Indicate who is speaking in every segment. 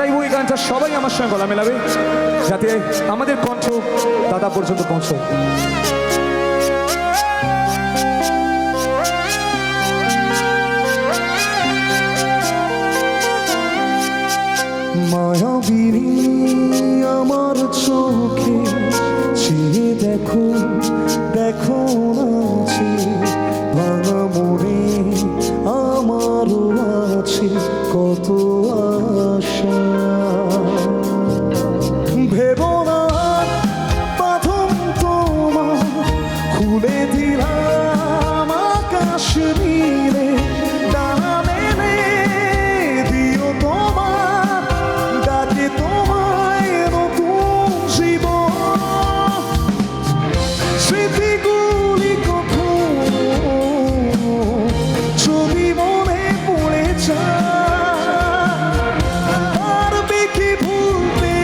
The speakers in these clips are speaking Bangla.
Speaker 1: চাইবো এই গানটা সবাই আমার সঙ্গে গলা মেলাবে, যাতে আমাদের কণ্ঠ দাদা পর্যন্ত পৌঁছয়।
Speaker 2: মায়াবিনী আমার চোখে চেয়ে দেখো, দেখো নাচে ভাঙা মনে আমারও আছে কত আশা। ভেবো না প্রথম তোমার খুলে দিলাম আকাশ নীলে, ডানা মেলে দিও তোমার ডাকে তোমায় নতুন জীবন। স্মৃতিগুলি কখনো যদি মনে পড়ে যায়, পারবে কি ভুলতে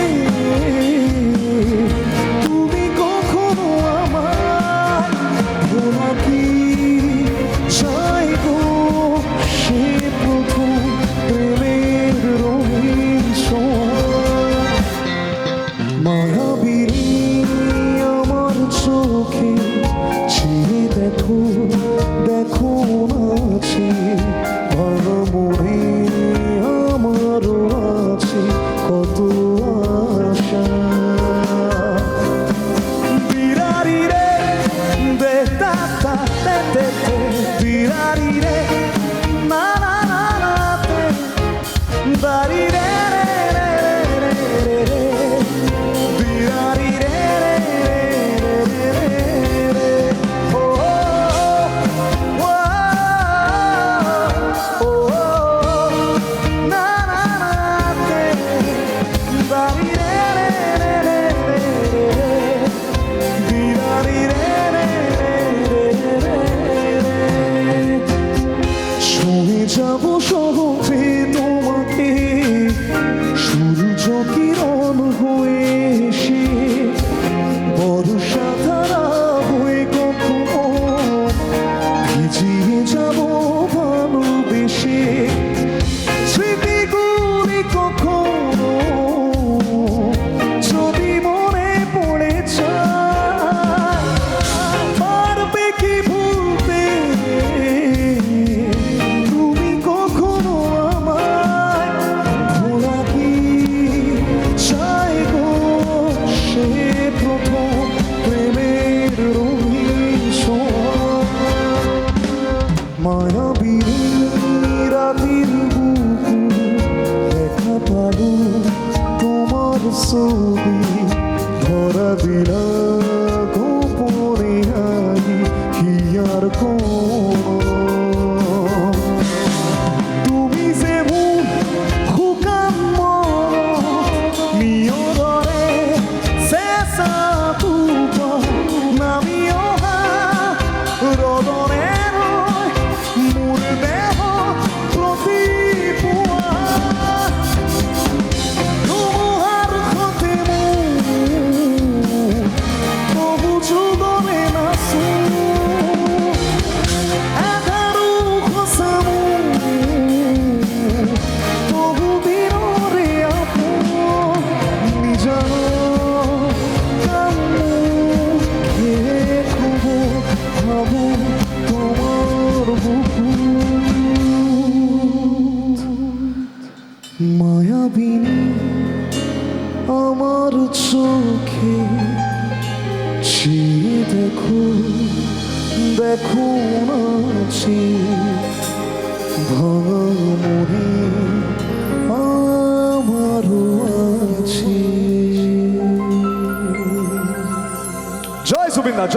Speaker 2: তুমি কখনো আমায়? ভোলা কি চাইবো সে প্রথম প্রেমের রঙিন ছোঁয়া। মায়াবিনী আমার চোখে চেয়ে দেখো, দেখো নাচে ভাঙা মনে আমারও আছে কত আশা। বিরারি রে দে তা তা তে তে তে, বিরারি রে না না না না তে, বাড়ি রে রে রে রে রে, বিরারি রে রে রে রে রে, ও ও ও না না না তে, বাড়ি রে রে রে রে রে, বিরারি রে রে রে রে রে। ছুঁয়ে যাবো সহজে তোমাকে সূর্য কিরণ হয়ে এসে, বর্ষা ধারা হয়ে কখনো ভিজিয়ে যাবো ভালোবেসে। স্মৃতিগুলি কখনো যদি মনে পড়ে যায়, পারবে কি ভুলতে তুমি কখনো আমায়? ভোলা কি চাইবো সে প্রথম প্রেমের রঙিন ছোঁয়া। মায়াবিনী রাতের বুকুর দেখা পালো তোমার ছবি, ধরা দিলা গোপনে আগে কি আর তুমি যে মন শুকান মন নিয়ৰে চেঁচা তুপা নামি অহা ৰদনে ৰয় মোৰ দেহ প্ৰতি পুৱা। ধুমুহাৰ সতে মোৰ বহু যুগৰে নাচো, এধাৰো সঁচা মোৰ বহু দিনৰে আপোন। নিজান কামো শেষ হ'ব ভাবো তোমাৰ বুকুত। মায়াবিনী আমার চোখে চেয়ে দেখো, দেখো নাচে ভাঙা মনে আমারও আছে।
Speaker 1: জয় জুবিন দা, জয়।